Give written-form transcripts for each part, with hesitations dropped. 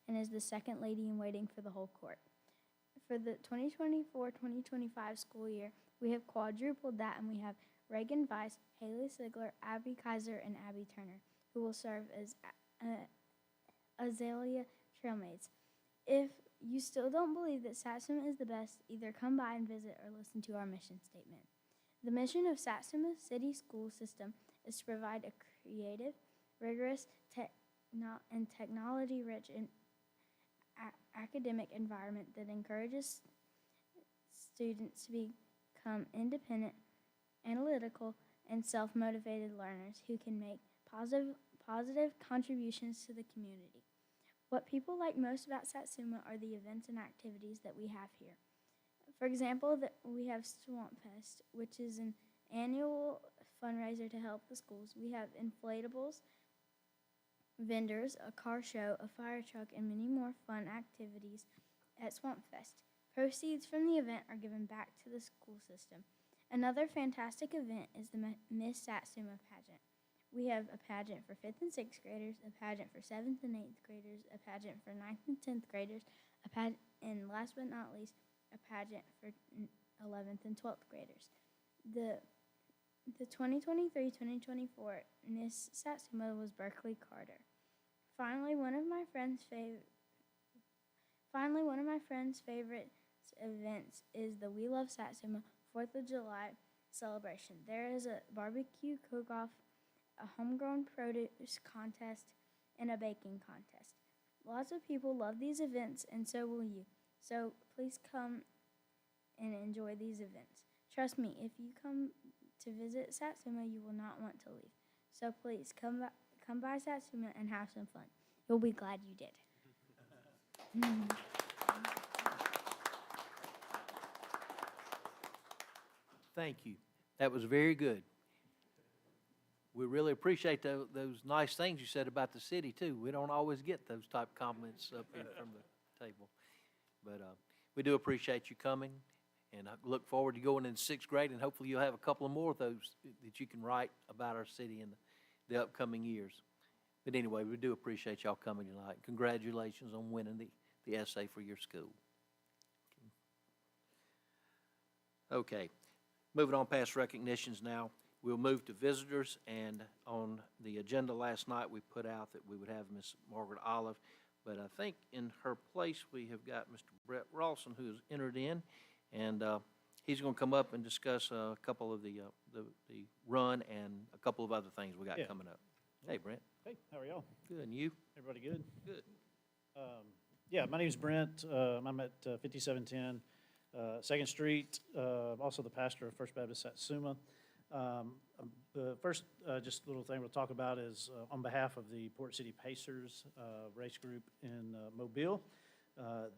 and is the second lady in waiting for the whole court. For the 2024-2025 school year, we have quadrupled that, and we have Reagan Weiss, Haley Sigler, Abby Kaiser, and Abby Turner, who will serve as Azalea Trailmaids. If you still don't believe that Satsuma is the best, either come by and visit or listen to our mission statement. The mission of Satsuma City School System is to provide a creative, rigorous, and technology-rich academic environment that encourages students to become independent, analytical, and self-motivated learners who can make positive contributions to the community. What people like most about Satsuma are the events and activities that we have here. For example, we have Swamp Fest, which is an annual fundraiser to help the schools. We have inflatables, vendors, a car show, a fire truck, and many more fun activities at Swamp Fest. Proceeds from the event are given back to the school system. Another fantastic event is the Miss Satsuma pageant. We have a pageant for 5th and 6th graders, a pageant for 7th and 8th graders, a pageant for 9th and 10th graders, and last but not least, a pageant for 11th and 12th graders. The 2023-2024 Miss Satsuma was Berkeley Carter. Finally, one of my friend's favorite events is the We Love Satsuma 4th of July celebration. There is a barbecue cook-off, a homegrown produce contest, and a baking contest. Lots of people love these events, and so will you. So please come and enjoy these events. Trust me, if you come to visit Satsuma, you will not want to leave. So please come by Satsuma and have some fun. You'll be glad you did. Thank you. That was very good. We really appreciate those nice things you said about the city, too. We don't always get those type of comments up here from the table. But we do appreciate you coming, and I look forward to going in 6th grade, and hopefully you'll have a couple of more of those that you can write about our city in the upcoming years. But anyway, we do appreciate y'all coming tonight. Congratulations on winning the essay for your school. Okay, moving on past recognitions now. We'll move to visitors, and on the agenda last night, we put out that we would have Miss Margaret Olive, but I think in her place, we have got Mr. Brett Rawson, who has entered in, and he's going to come up and discuss a couple of the run and a couple of other things we got coming up. Hey, Brent. Hey, how are y'all? Good, and you? Everybody good? Good. Yeah, my name's Brent. I'm at 5710 2nd Street, also the pastor of First Baptist Satsuma. The first just little thing we'll talk about is on behalf of the Port City Pacers race group in Mobile.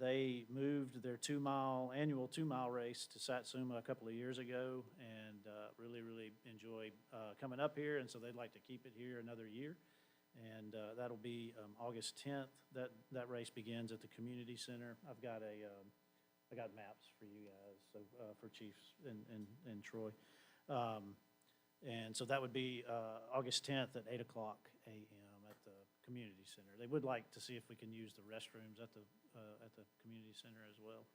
They moved their annual 2-mile race to Satsuma a couple of years ago, and really enjoy coming up here, and so they'd like to keep it here another year. And that'll be August 10th. That race begins at the community center. I got maps for you guys, so for Chiefs and Troy. And so that would be August 10th at 8 o'clock a.m. at the community center. They would like to see if we can use the restrooms at the community center as well.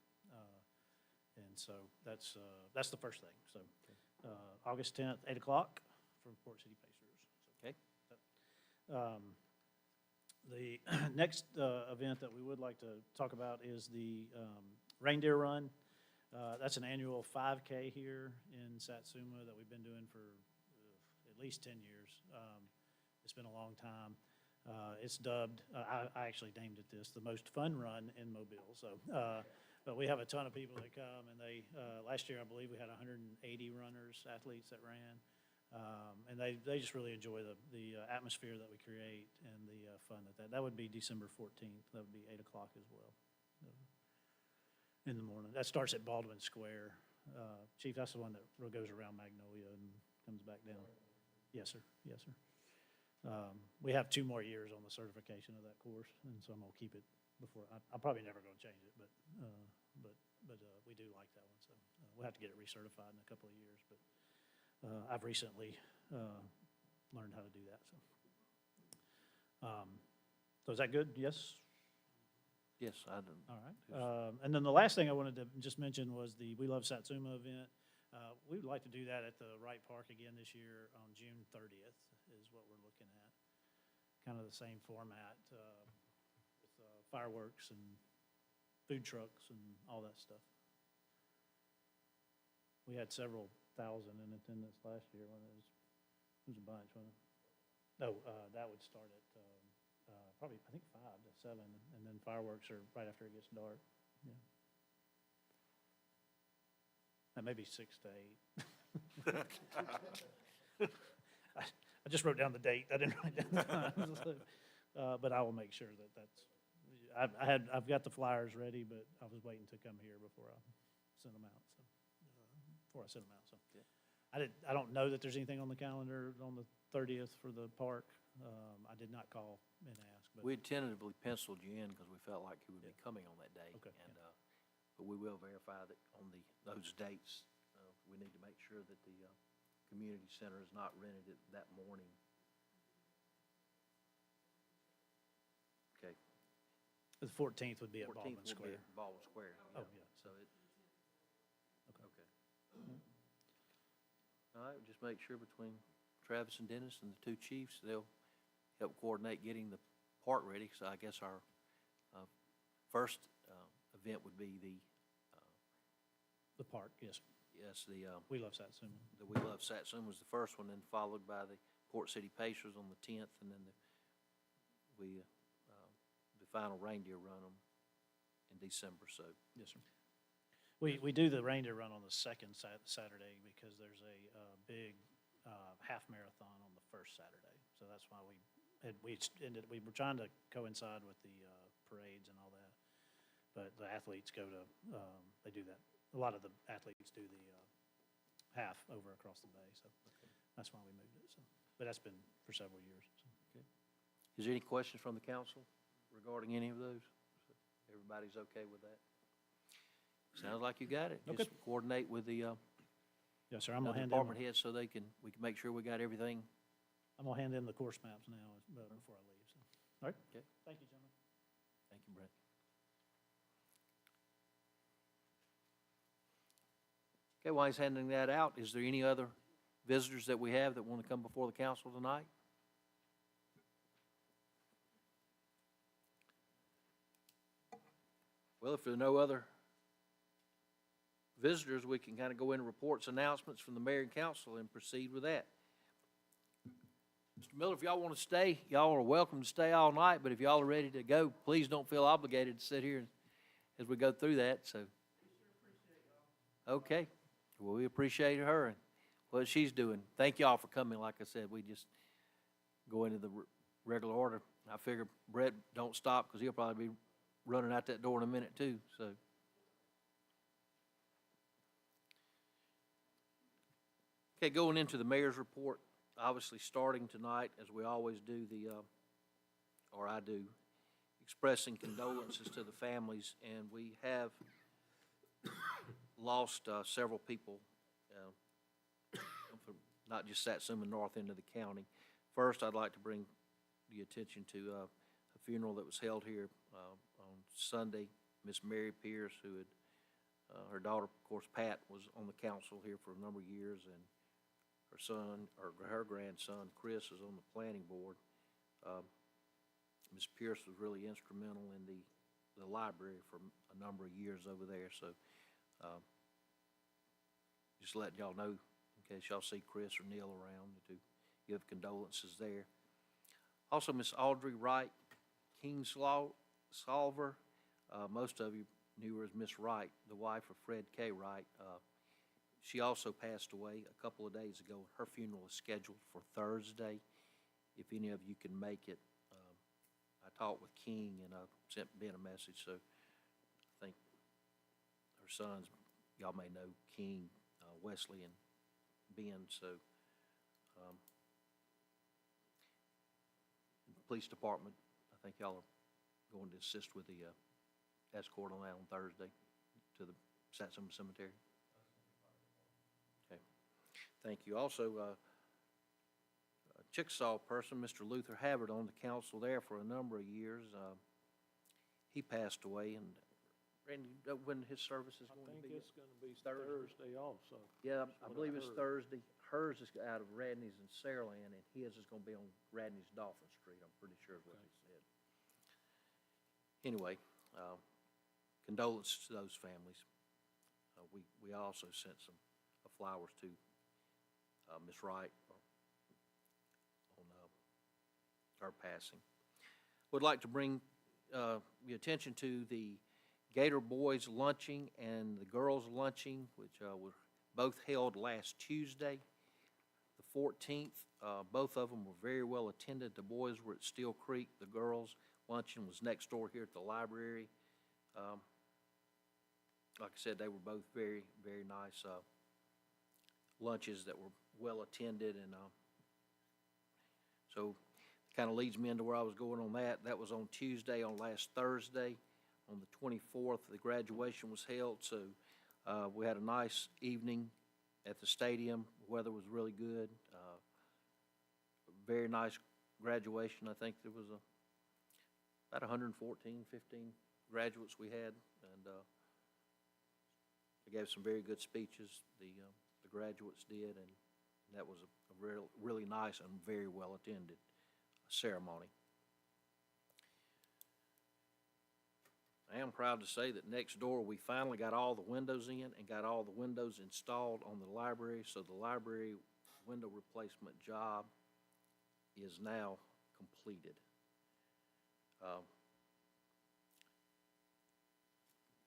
And so that's the first thing. So August 10th, 8 o'clock for Port City Pacers. So, okay. The next event that we would like to talk about is the Reindeer Run. That's an annual 5K here in Satsuma that we've been doing for at least 10 years. It's been a long time. It's dubbed, I actually named it this, the most fun run in Mobile. So, but we have a ton of people that come, and last year I believe we had 180 runners, athletes that ran. And they just really enjoy the atmosphere that we create and the fun that would be December 14th. That would be 8 o'clock as well in the morning. That starts at Baldwin Square. Chief, that's the one that goes around Magnolia and comes back down. Yes, sir. Yes, sir. We have 2 more years on the certification of that course, and so I'm going to keep it before. I'm probably never going to change it, but we do like that one. So we'll have to get it recertified in a couple of years, but I've recently learned how to do that. So is that good? Yes? Yes, I didn't. All right. And then the last thing I wanted to just mention was the We Love Satsuma event. We would like to do that at the Wright Park again this year on June 30th is what we're looking at. Kind of the same format with fireworks and food trucks and all that stuff. We had several thousand in attendance last year when it was a bunch, wasn't it? No, that would start at probably, I think, 5 to 7, and then fireworks are right after it gets dark. Yeah. That may be 6 to 8. I just wrote down the date. I didn't write down the time. But I will make sure that that's, I've got the flyers ready, but I was waiting to come here before I sent them out, so, before I sent them out, so. Yeah. I don't know that there's anything on the calendar on the 30th for the park. I did not call and ask, but. We had tentatively penciled you in because we felt like you would be Yeah. coming on that day. Okay, And, but we will verify that on those dates. We need to make sure that the community center is not rented that morning. Okay. The 14th would be at 14th Baldwin will be Square. at Baldwin Square. Oh, yeah. So it, Okay. okay. All right, just make sure between Travis and Dennis and the two chiefs, they'll help coordinate getting the park ready. So I guess our first event would be the park, yes. yes, We Love Satsuma. the We Love Satsuma was the first one, then followed by the Port City Pacers on the 10th, and then the final reindeer run in December. So Yes, sir. We do the reindeer run on the second Saturday because there's a big half marathon on the first Saturday. So that's why we were trying to coincide with the parades and all that. But the athletes go to, they do that. A lot of the athletes do the half over across the bay. So that's why we moved it. So, but that's been for several years. So. is there any questions from the council regarding any of those? Everybody's okay with that? Sounds like you got it. Okay. Just coordinate with the Yes, sir. I'm gonna other hand department in. heads so we can make sure we got everything. I'm gonna hand in the course maps now before I leave. So. All right. Okay. Thank you, gentlemen. Thank you, Brent. Okay, while he's handing that out, is there any other visitors that we have that want to come before the council tonight? Well, if there are no other visitors, we can kind of go into reports, announcements from the mayor and council and proceed with that. Mr. Miller, if y'all want to stay, y'all are welcome to stay all night, but if y'all are ready to go, please don't feel obligated to sit here as we go through that, so. Okay, well, we appreciate her and what she's doing. Thank y'all for coming. Like I said, we just go into the regular order. I figure Brett don't stop because he'll probably be running out that door in a minute too, so. Okay, going into the mayor's report, obviously starting tonight, as we always do, or I do, expressing condolences to the families, and we have lost several people, from not just Satsuma, north end of the county. First, I'd like to bring the attention to a funeral that was held here on Sunday. Miss Mary Pierce, who had, her daughter, of course, Pat, was on the council here for a number of years, and her son, or her grandson, Chris, is on the planning board. Ms. Pierce was really instrumental in the library for a number of years over there, so just letting y'all know in case y'all see Chris or Neil around to give condolences there. Also, Miss Audrey Wright Kingsolver, most of you knew her as Miss Wright, the wife of Fred K. Wright. She also passed away a couple of days ago. Her funeral is scheduled for Thursday. If any of you can make it, I talked with King and I sent Ben a message, so I think her sons, y'all may know King, Wesley, and Ben, so the police department, I think y'all are going to assist with the escort on that on Thursday to the Satsuma Cemetery. Okay, thank you. Also, a Chickasaw person, Mr. Luther Havard, on the council there for a number of years. he passed away, and Randy, when his service is I going to think be? it's gonna be Thursday. Thursday also. Yeah, That's I what believe it's heard. Thursday. Hers is out of Radney's in Saraland, and his is gonna be on Radney's Dolphin Street, I'm pretty sure is what he said. Anyway, condolences to those families. We also sent some flowers to Miss Wright on her passing. Would like to bring your attention to the Gator Boys lunching and the girls lunching, which were both held last Tuesday, the 14th. Both of them were very well attended. The boys were at Steel Creek. The girls' luncheon was next door here at the library. Like I said, they were both very, very nice lunches that were well attended, and so kind of leads me into where I was going on that. That was on Tuesday. On last Thursday, on the 24th, the graduation was held, so we had a nice evening at the stadium. The weather was really good. Very nice graduation. I think there was about 114, 15 graduates we had, and they gave some very good speeches. The graduates did, and that was a really nice and very well attended ceremony. I am proud to say that next door we finally got all the windows in and got all the windows installed on the library, so the library window replacement job is now completed.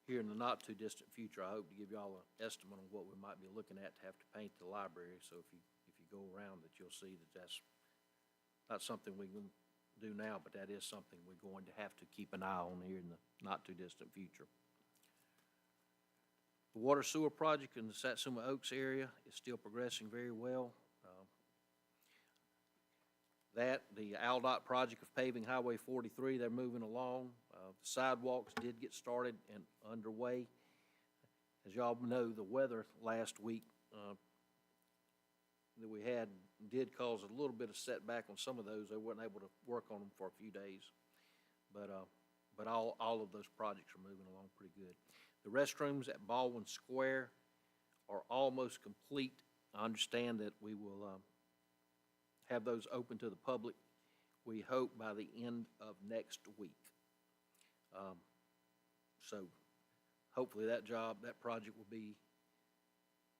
Here in the not-too-distant future, I hope to give y'all an estimate on what we might be looking at to have to paint the library, so if you go around that, you'll see that that's not something we can do now, but that is something we're going to have to keep an eye on here in the not-too-distant future. The water sewer project in the Satsuma Oaks area is still progressing very well. The AlDOT project of paving Highway 43, they're moving along. The sidewalks did get started and underway. As y'all know, the weather last week that we had did cause a little bit of setback on some of those. They weren't able to work on them for a few days. But all of those projects are moving along pretty good. The restrooms at Baldwin Square are almost complete. I understand that we will have those open to the public, we hope, by the end of next week. So hopefully that project will be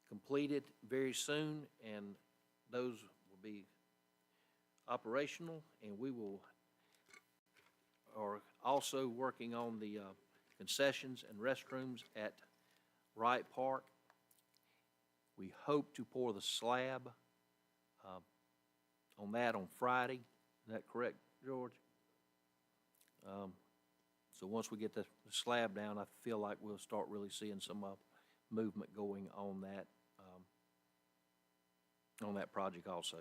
completed very soon, and those will be operational, and we are also working on the concessions and restrooms at Wright Park. We hope to pour the slab on that on Friday. Is that correct, George? So once we get the slab down, I feel like we'll start really seeing some movement going on that project also.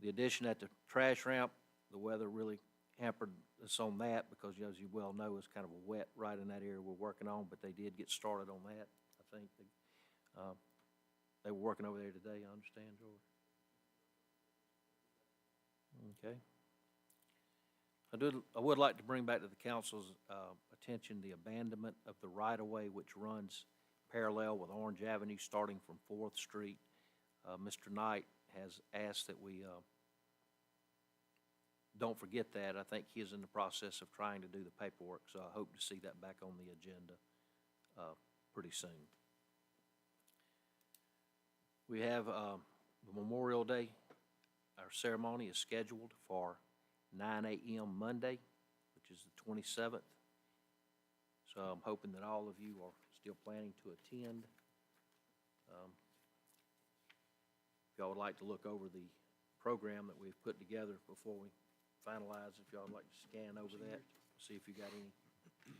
The addition at the trash ramp, the weather really hampered us on that because, as you well know, it's kind of wet right in that area we're working on, but they did get started on that. I think they were working over there today, I understand, George. Okay. I would like to bring back to the council's attention the abandonment of the right-of-way which runs parallel with Orange Avenue starting from 4th Street. Mr. Knight has asked that we don't forget that. I think he is in the process of trying to do the paperwork, so I hope to see that back on the agenda pretty soon. We have the Memorial Day. Our ceremony is scheduled for 9 a.m. Monday, which is the 27th. So I'm hoping that all of you are still planning to attend. If y'all would like to look over the program that we've put together before we finalize, if y'all would like to scan over that, see if you got any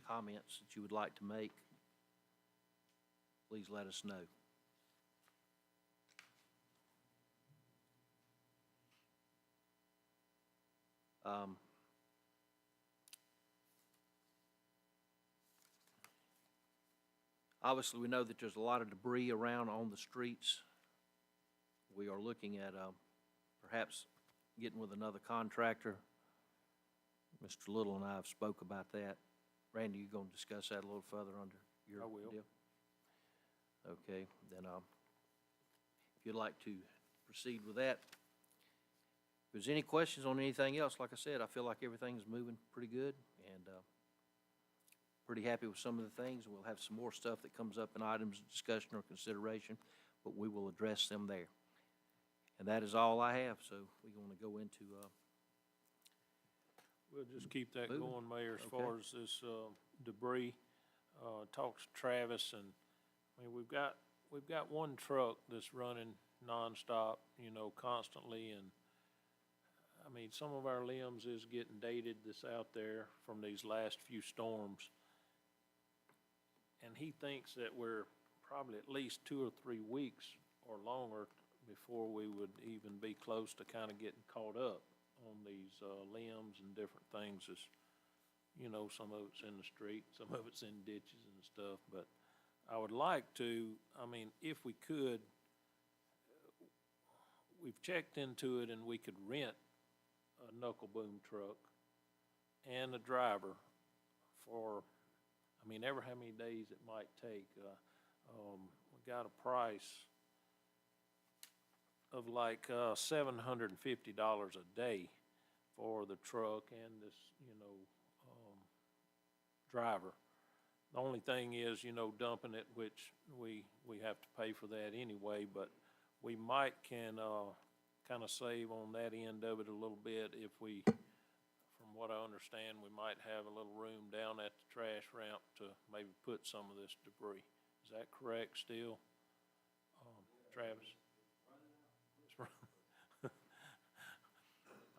comments that you would like to make, please let us know. Obviously, we know that there's a lot of debris around on the streets. We are looking at perhaps getting with another contractor. Mr. Little and I have spoke about that. Randy, you gonna discuss that a little further under your I will. deal? Okay, then, if you'd like to proceed with that. If there's any questions on anything else, like I said, I feel like everything's moving pretty good, and, pretty happy with some of the things. We'll have some more stuff that comes up in items of discussion or consideration, but we will address them there. And that is all I have, so we're gonna go into, We'll just keep that Moving. going, Mayor, as Okay. far as this debris. Talks to Travis, and, I mean, we've got one truck that's running nonstop, you know, constantly, and, I mean, some of our limbs is getting dated that's out there from these last few storms. And he thinks that we're probably at least 2 or 3 weeks or longer before we would even be close to kind of getting caught up on these limbs and different things. As you know, some of it's in the street, some of it's in ditches and stuff. But I would like to, I mean, if we could, we've checked into it and we could rent a knuckle boom truck and a driver for, I mean, ever how many days it might take. We got a price of like $750 a day for the truck and this, you know, driver. The only thing is, you know, dumping it, which we have to pay for that anyway, but we might can kind of save on that end of it a little bit if we, from what I understand, we might have a little room down at the trash ramp to maybe put some of this debris. Is that correct still, Travis?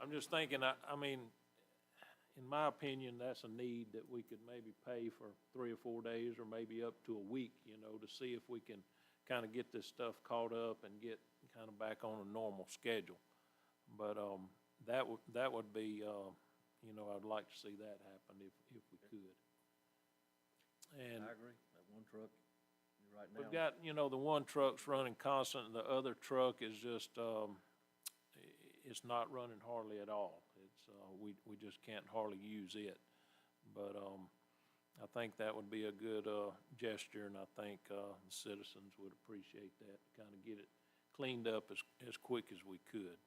I'm just thinking, I mean, in my opinion, that's a need that we could maybe pay for 3 or 4 days or maybe up to a week, you know, to see if we can kind of get this stuff caught up and get kind of back on a normal schedule. But that would be, you know, I'd like to see that happen if we could. And I agree, that one truck, right now. we've got, you know, the one truck's running constant, and the other truck is just, it's not running hardly at all. It's, we just can't hardly use it. But, I think that would be a good, gesture, and I think, the citizens would appreciate that, kind of get it cleaned up as quick as we could.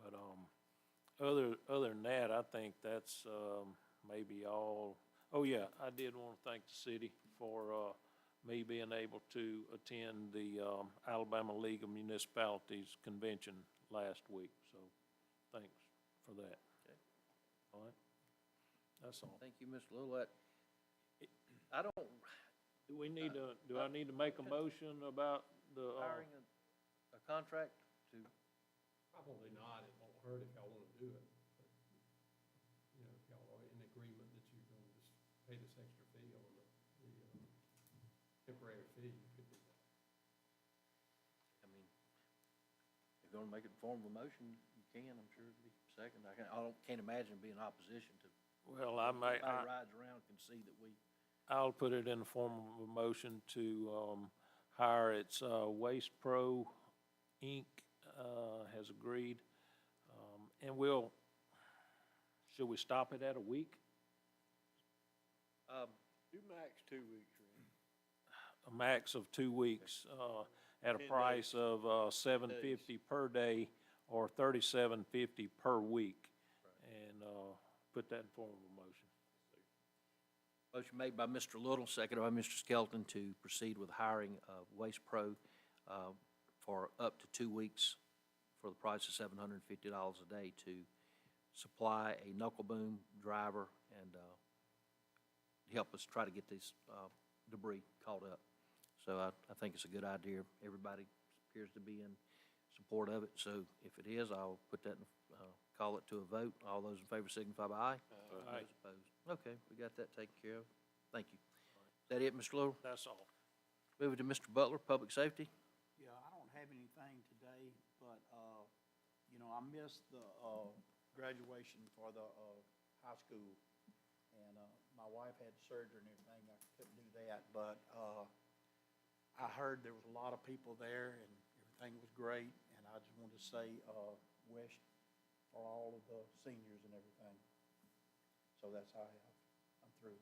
But, other than that, I think that's, maybe all. Oh, yeah, I did want to thank the city for, me being able to attend the, Alabama League of Municipalities Convention last week, so thanks for that. Okay. All right, that's all. Thank you, Mr. Little. I don't, Do we need to, do I need to make a motion about the, hiring a contract to, Probably not, it won't hurt if y'all wanna do it, but, you know, if y'all are in agreement that you're gonna just pay this extra fee on the temporary fee, you could do that. I mean, if you're gonna make it in form of a motion, you can, I'm sure it'd be second. Can't imagine being opposition to. well, I may, Anybody rides around can see that we. I'll put it in the form of a motion to, hire its, Waste Pro Inc., has agreed. And should we stop it at a week? Do max 2 weeks, Randy. A max of 2 weeks, at a 10 price of, $750 per day or $37.50 per week. And, put that in form of a motion. Motion made by Mr. Little, seconded by Mr. Skelton to proceed with hiring Waste Pro for up to 2 weeks for the price of $750 a day to supply a knuckle boom driver and help us try to get this debris caught up. So I think it's a good idea. Everybody appears to be in support of it. So if it is, I'll put that in, call it to a vote. All those in favor signify by aye. Aye. Those opposed. Okay, we got that taken care of. Thank you. Is that it, Mr. Little? That's all. Moving to Mr. Butler, Public Safety. Yeah, I don't have anything today, but, you know, I missed the, graduation for the, high school. And, my wife had surgery and everything, I couldn't do that, but, I heard there was a lot of people there and everything was great. And I just wanted to say, wish for all of the seniors and everything. So that's all I have. I'm through.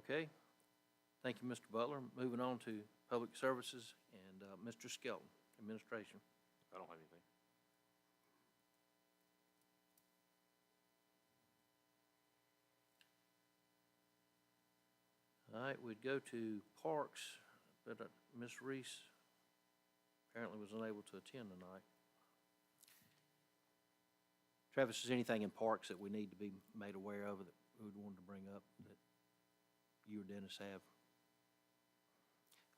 Okay. Thank you, Mr. Butler. Moving on to Public Services and Mr. Skelton, Administration. I don't have anything. All right, we'd go to Parks, but Ms. Reese apparently was unable to attend tonight. Travis, is there anything in Parks that we need to be made aware of that we would want to bring up that you or Dennis have?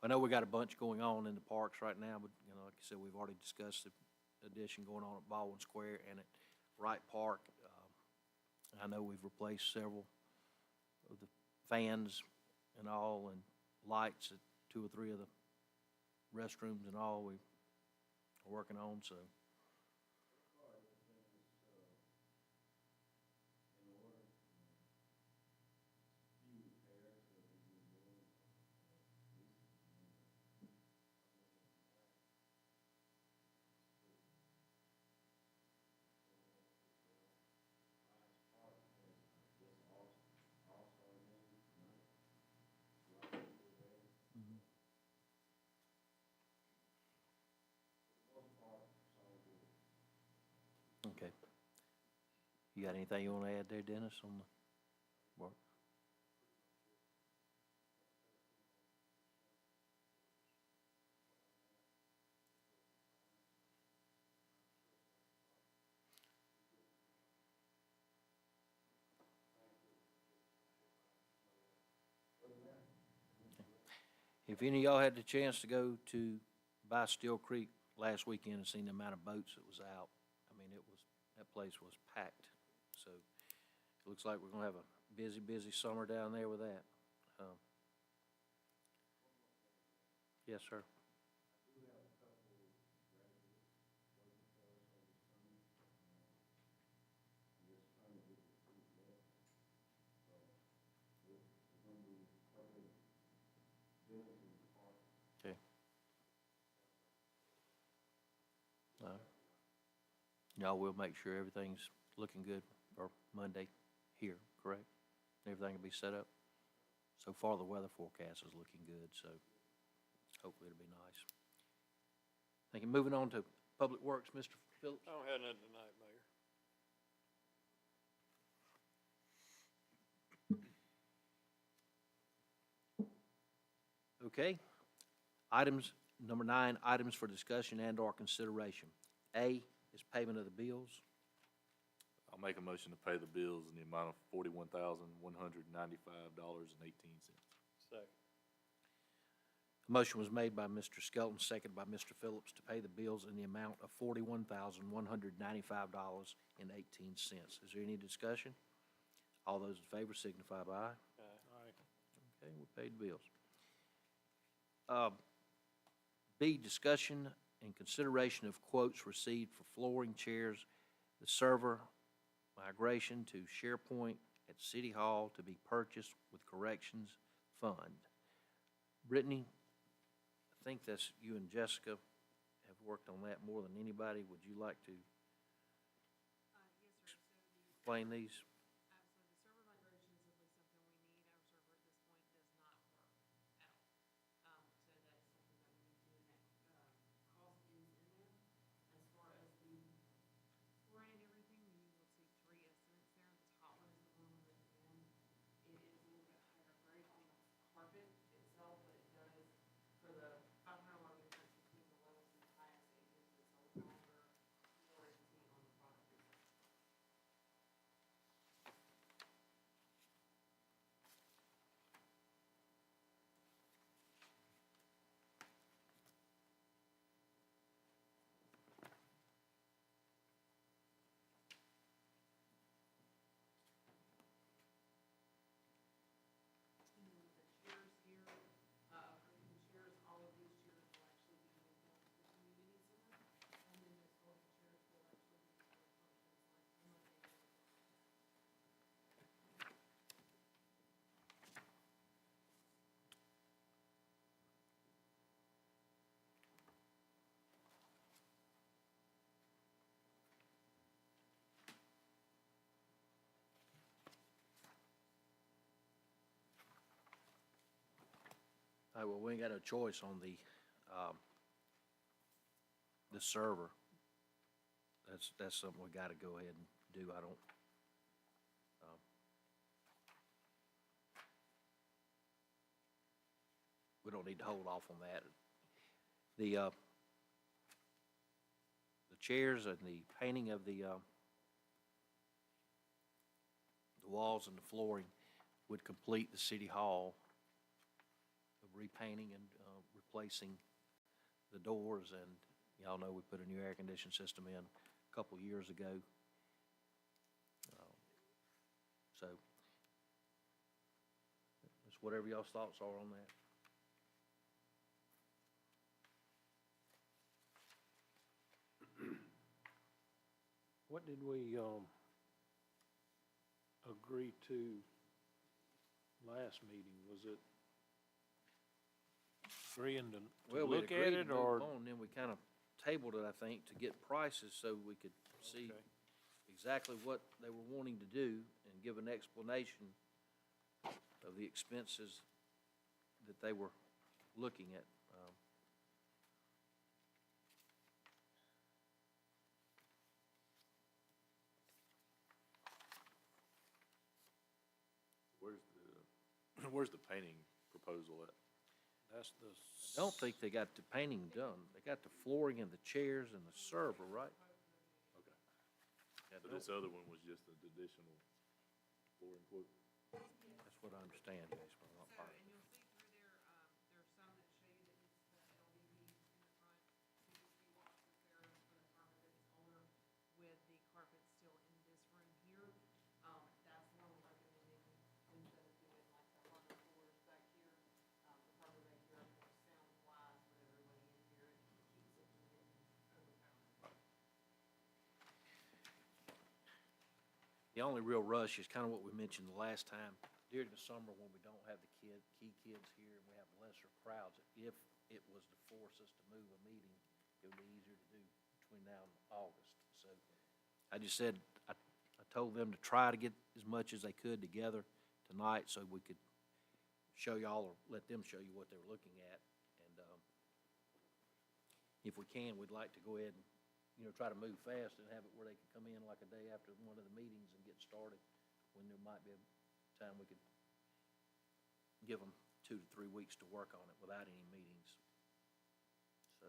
I know we got a bunch going on in the parks right now, but, you know, like I said, we've already discussed the addition going on at Baldwin Square and at Wright Park. I know we've replaced several of the fans and all, and lights at 2 or 3 of the restrooms and all we are working on, so. Okay. You got anything you want to add there, Dennis, on the work? If any of y'all had the chance to go to by Steel Creek last weekend and seen the amount of boats that was out, I mean, that place was packed. So it looks like we're gonna have a busy, busy summer down there with that. Yes, sir. Okay. Y'all will make sure everything's looking good for Monday here, correct? Everything will be set up? So far, the weather forecast is looking good, so hopefully it'll be nice. Thank you. Moving on to Public Works, Mr. Phillips. I don't have nothing tonight, Mayor. Okay. Items, number 9, items for discussion and/or consideration. A is payment of the bills. I'll make a motion to pay the bills in the amount of $41,195.18. Second. A motion was made by Mr. Skelton, seconded by Mr. Phillips, to pay the bills in the amount of $41,195.18. Is there any discussion? All those in favor signify by aye. Aye. Okay, we paid the bills. B, discussion and consideration of quotes received for flooring, chairs, the server migration to SharePoint at City Hall to be purchased with corrections fund. Brittany, I think that's you and Jessica have worked on that more than anybody. Would you like to explain these? All right, well, we ain't got no choice on the server. That's something we gotta go ahead and do. I don't, we don't need to hold off on that. The chairs and the painting of the walls and the flooring would complete the city hall of repainting and replacing the doors. And y'all know we put a new air conditioning system in a couple years ago. So it's whatever y'all's thoughts are on that. What did we, agree to last meeting? Was it agreeing to Well, we look at agreed to it, move or? on, then we kind of tabled it, I think, to get prices so we could see Okay. exactly what they were wanting to do and give an explanation of the expenses that they were looking at. Where's the painting proposal at? That's the. I don't think they got the painting done. They got the flooring and the chairs and the server, right? Okay. Yeah, So this other one was just an additional flooring quote? That's what I understand, based on what So, and you'll see through there, there's some that show you that it's the LVP in the front, PVC boxes there for the carpet that's older, with the carpet still in this room here. That's the one we're recommending instead of doing like the hardwood floors back here. The carpet back here, of course, sound wise with everybody in here, it keeps it from getting overpowering. The only real rush is kind of what we mentioned the last time. During the summer, when we don't have the key kids here and we have lesser crowds, if it was to force us to move a meeting, it would be easier to do between now and August. So I just said, I told them to try to get as much as they could together tonight so we could show y'all or let them show you what they were looking at. And if we can, we'd like to go ahead and, try to move fast and have it where they could come in like a day after one of the meetings and get started, when there might be a time we could give them 2 to 3 weeks to work on it without any meetings. So.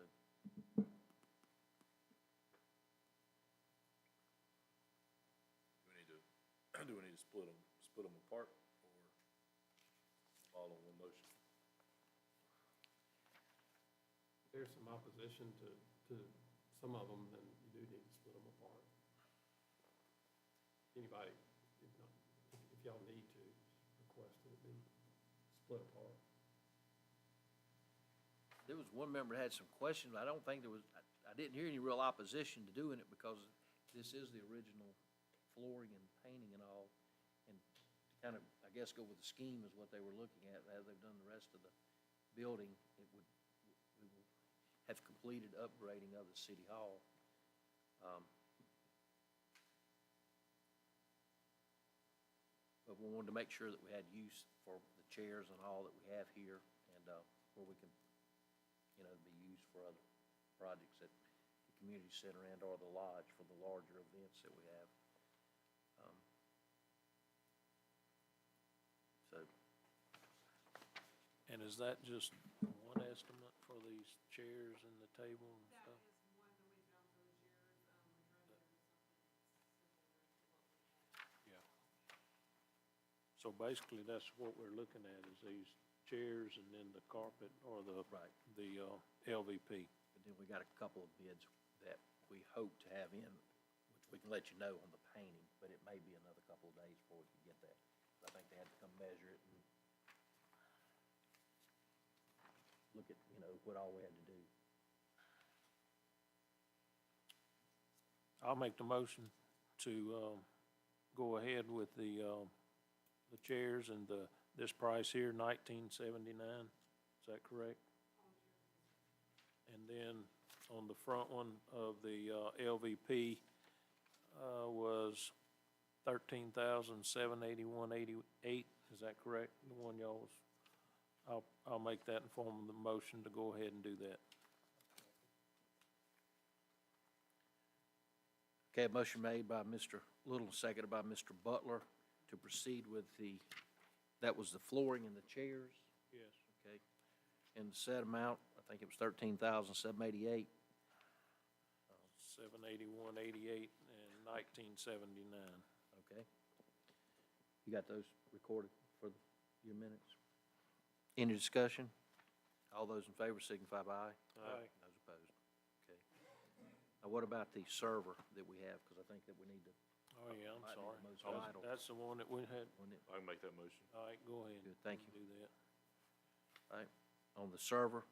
Do we need to split them apart, or all in one motion? If there's some opposition to some of them, then you do need to split them apart. Anybody, if not, if y'all need to, request that it be split apart. There was one member that had some questions. I don't think there was, I didn't hear any real opposition to doing it because this is the original flooring and painting and all. And to kind of, I guess, go with the scheme is what they were looking at. As they've done the rest of the building, we will have completed upgrading of the city hall. But we wanted to make sure that we had use for the chairs and all that we have here, and where we can, be used for other projects at the community center and or the lodge for the larger events that we have. So. And is that just one estimate for these chairs and the table and That stuff? is one that we found for the chairs, we tried to go with something similar to what we had. Yeah. So basically, that's what we're looking at, is these chairs and then the carpet or the Right. the LVP. But then we got a couple of bids that we hope to have in, which we can let you know on the painting, but it may be another couple of days before we can get that. I think they had to come measure it and look at, what all we had to do. I'll make the motion to go ahead with the chairs and this price here, $19.79. Is that correct? And then on the front one of the LVP was $13,781.88. Is that correct? The one y'all was I'll make that in form of the motion to go ahead and do that. Okay, a motion made by Mr. Little, seconded by Mr. Butler to proceed with that was the flooring and the chairs, Yes. okay? And the set amount, I think it was $13,788. 781.88 and 1979. Okay. You got those recorded for your minutes? Any discussion? All those in favor signify by aye. Aye. Those opposed? Okay. Now, what about the server that we have? Because I think that we need to, Oh, yeah, I'm Might be sorry. the most That's- vital. That's the one that we had. when it, I can make that motion. All right, go ahead. Good, thank Do that. on the server,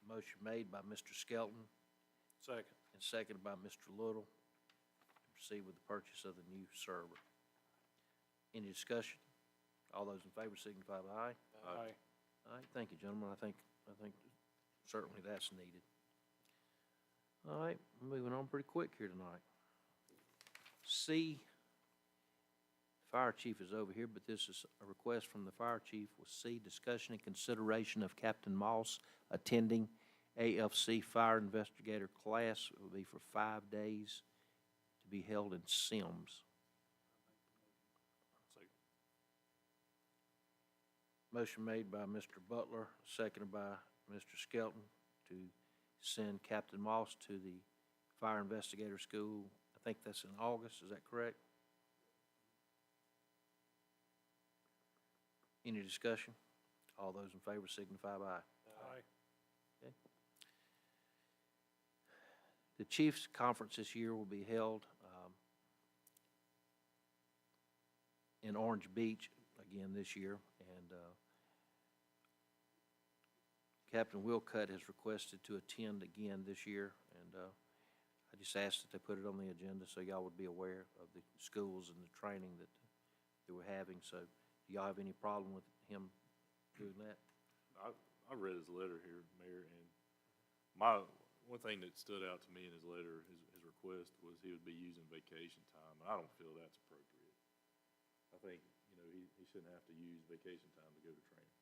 motion made by Mr. Skelton Second. and seconded by Mr. Little to proceed with the purchase of the new server. Any discussion? All those in favor signify by aye. Aye. All right, thank you, gentlemen. I think certainly that's needed. All right, moving on pretty quick here tonight. C, Fire Chief is over here, but this is a request from the Fire Chief with C, discussion and consideration of Captain Moss attending AFC Fire Investigator class. It will be for 5 days to be held in Sims. Second. Motion made by Mr. Butler, seconded by Mr. Skelton to send Captain Moss to the Fire Investigator School. I think that's in August, is that correct? Any discussion? All those in favor signify by aye. Aye. The Chiefs Conference this year will be held in Orange Beach again this year, and Captain Wilcutt has requested to attend again this year, and I just asked that they put it on the agenda so y'all would be aware of the schools and the training that we're having. So do y'all have any problem with him doing that? I read his letter here, Mayor, and one thing that stood out to me in his letter, his request, was he would be using vacation time, and I don't feel that's appropriate. I think, he shouldn't have to use vacation time to go to training.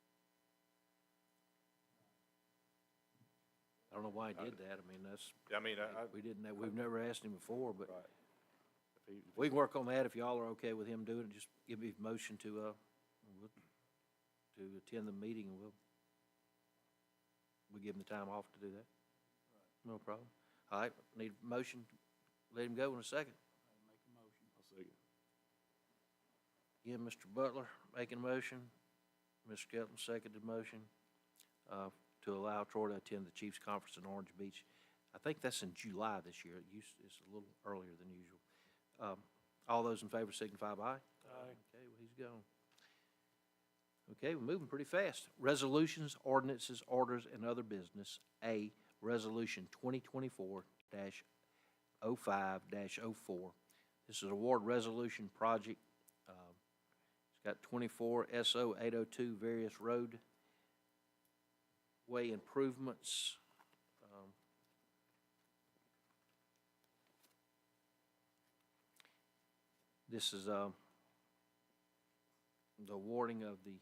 I don't know why he did that. I mean, that's, Yeah, I mean, we've never asked him before, but right. If we can work on that if y'all are okay with him doing it. Just give me a motion to attend the meeting, and we'll give him the time off to do that. No problem. All right, need a motion, let him go in a second. Make a motion. I'll second. Again, Mr. Butler making a motion, Mr. Skelton seconded motion, to allow Troy to attend the Chiefs Conference in Orange Beach. I think that's in July this year. It's a little earlier than usual. All those in favor signify by aye. Aye. Okay, well, he's gone. Okay, we're moving pretty fast. Resolutions, ordinances, orders, and other business. A, Resolution 2024-05-04. This is award resolution project. It's got 24 SO 802 various roadway improvements. This is the awarding of the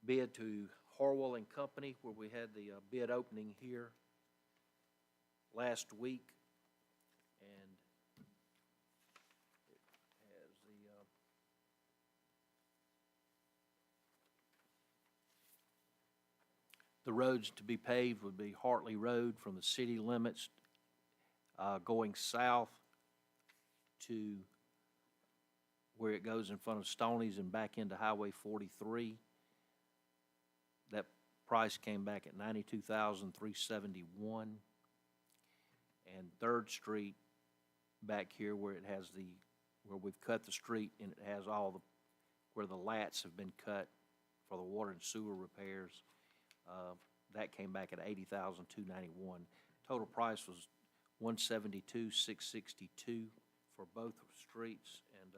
bid to Horwell and Company, where we had the bid opening here last week, and it has the roads to be paved would be Hartley Road from the city limits going south to where it goes in front of Stoney's and back into Highway 43. That price came back at $92,371. And 3rd Street back here where it has where we've cut the street and it has where the lats have been cut for the water and sewer repairs, that came back at $80,291. Total price was $172,662 for both streets. And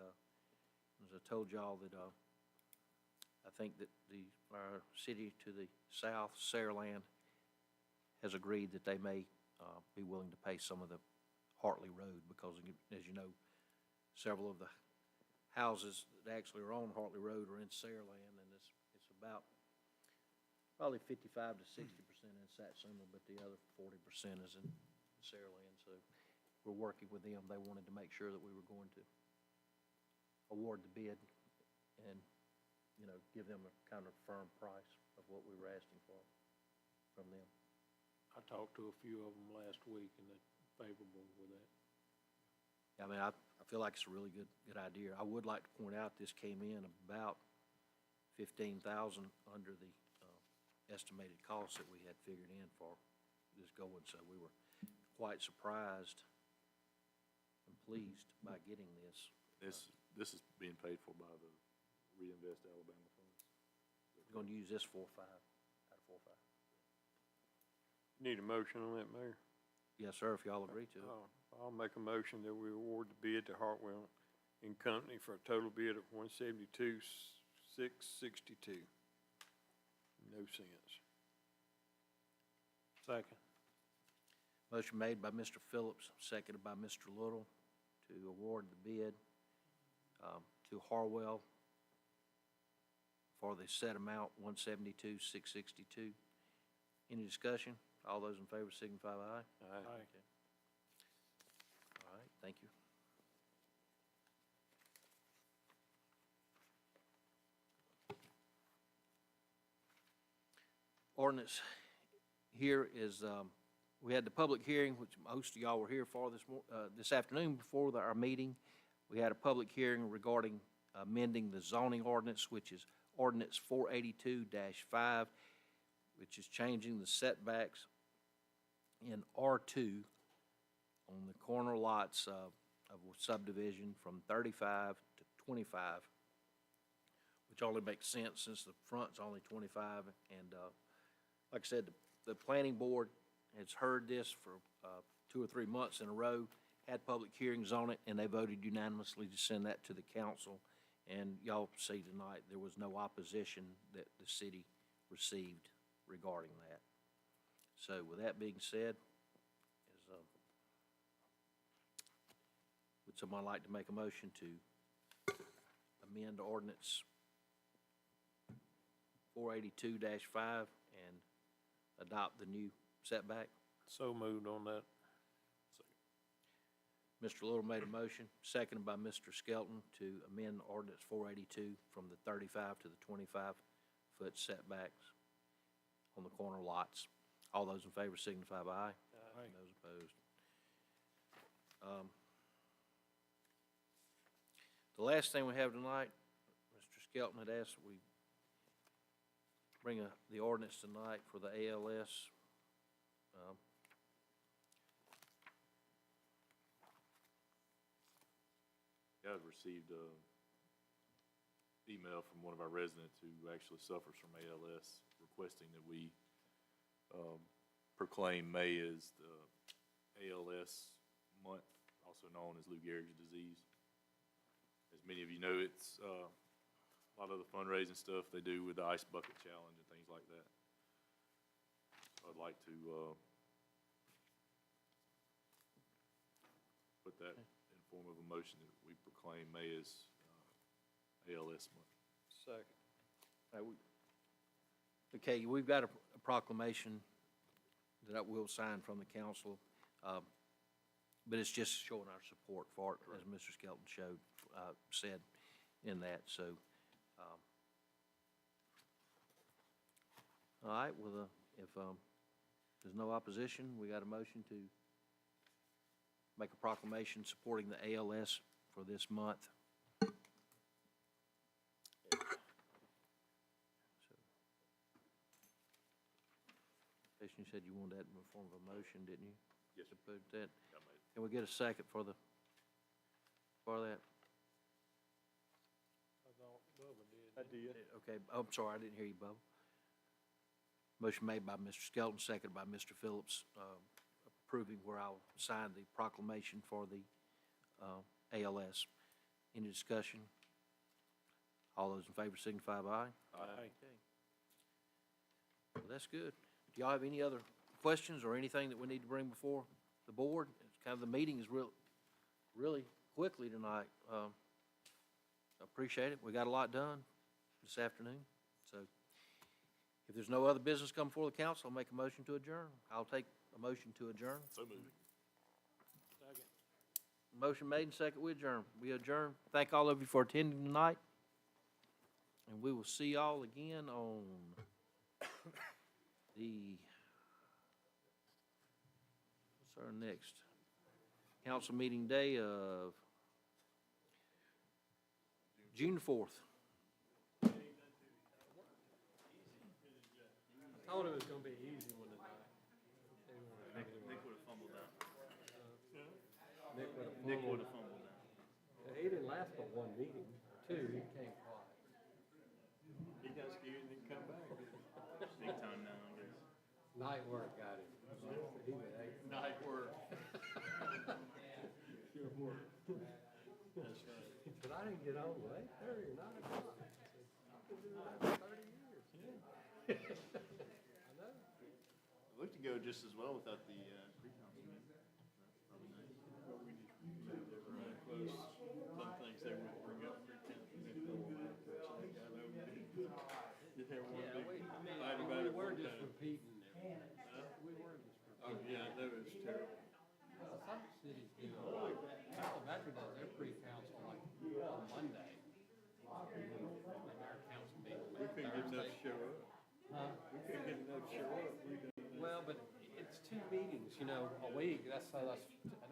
as I told y'all that I think that our city to the south, Saraland, has agreed that they may be willing to pay some of the Hartley Road because, as you know, several of the houses that actually are on Hartley Road are in Saraland, and it's about probably 55 to 60% in Satsuma, but the other 40% is in Saraland. So we're working with them. They wanted to make sure that we were going to award the bid and, you know, give them a kind of firm price of what we were asking for from them. I talked to a few of them last week, and they're favorable with that. I mean, I feel like it's a really good idea. I would like to point out this came in about 15,000 under the estimated cost that we had figured in for this going, so we were quite surprised and pleased by getting this. This is being paid for by the Reinvest Alabama funds. We're going to use this 4-5 out of 4-5. Need a motion on that, Mayor? Yes, sir, if y'all agree to it. I'll make a motion that we award the bid to Hartwell and Company for a total bid of $172,662. No cents. Second. Motion made by Mr. Phillips, seconded by Mr. Little to award the bid to Harwell for the set amount, $172,662. Any discussion? All those in favor signify by aye. Aye. Okay. All right, thank you. Ordinance here is, we had the public hearing, which most of y'all were here for this afternoon before our meeting. We had a public hearing regarding amending the zoning ordinance, which is ordinance 482-5, which is changing the setbacks in R2 on the corner lots of a subdivision from 35 to 25, which only makes sense since the front's only 25. And like I said, the planning board has heard this for 2 or 3 months in a row, had public hearings on it, and they voted unanimously to send that to the council. And y'all see tonight, there was no opposition that the city received regarding that. So with that being said, would someone like to make a motion to amend ordinance 482-5 and adopt the new setback? So moved on that. Mr. Little made a motion, seconded by Mr. Skelton, to amend ordinance 482 from the 35 to the 25-foot setbacks on the corner lots. All those in favor signify by aye. Aye. And those opposed. The last thing we have tonight, Mr. Skelton had asked that we bring the ordinance tonight for the ALS. I've received an email from one of our residents who actually suffers from ALS, requesting that we proclaim May as the ALS month, also known as Lou Gehrig's disease. As many of you know, it's a lot of the fundraising stuff they do with the Ice Bucket Challenge and things like that. So I'd like to put that in form of a motion that we proclaim May as ALS month. Second. Okay, we've got a proclamation that we'll sign from the council, but it's just showing our support for it, as Mr. Skelton said in that. So, all right, well, if there's no opposition, we got a motion to make a proclamation supporting the ALS for this month. You said you wanted that in the form of a motion, didn't you? Yes, sir. To put that. I made it. Can we get a second for that? I thought Bubba did. I did. Okay, I'm sorry, I didn't hear you, Bubba. Motion made by Mr. Skelton, seconded by Mr. Phillips, approving where I'll sign the proclamation for the ALS. Any discussion? All those in favor signify by aye. Aye. Okay. Well, that's good. Do y'all have any other questions or anything that we need to bring before the board? It's kind of, the meeting is really quickly tonight. Appreciate it. We got a lot done this afternoon. So if there's no other business come before the council, I'll make a motion to adjourn. I'll take a motion to adjourn. So moved. Motion made and second, we adjourn. We adjourn. Thank all of you for attending tonight. And we will see y'all again on what's our next council meeting day of June 4th. I thought it was gonna be an easy one tonight. Nick would have fumbled that. Nick would have fumbled that. He didn't last but one meeting, two, he came twice. He got scared and didn't come back. Big time now, I guess. Night work got him. He was eight. Night work. Sure worked. That's right. He said, I didn't get on till 8:30 or 9 o'clock. I said, I've been doing that for 30 years. I know. It looked to go just as well without the, pre-council meeting. That's probably nice. Well, we just, they were right close. Some things they wouldn't bring up pre-council, they pull them out, so they got over it. Just have one Yeah, big we fight about it were one just time. repeating it. We were just Oh, repeating. yeah, that was terrible. Well, some cities do. Alabama does their pre-council like on Monday. And their council meeting We like couldn't get enough to Thursday. show up. Huh? We couldn't get enough to show up. We done that. Well, but it's 2 meetings, a week. That's an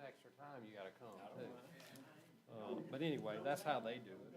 extra time you gotta come too. But anyway, that's how they do it.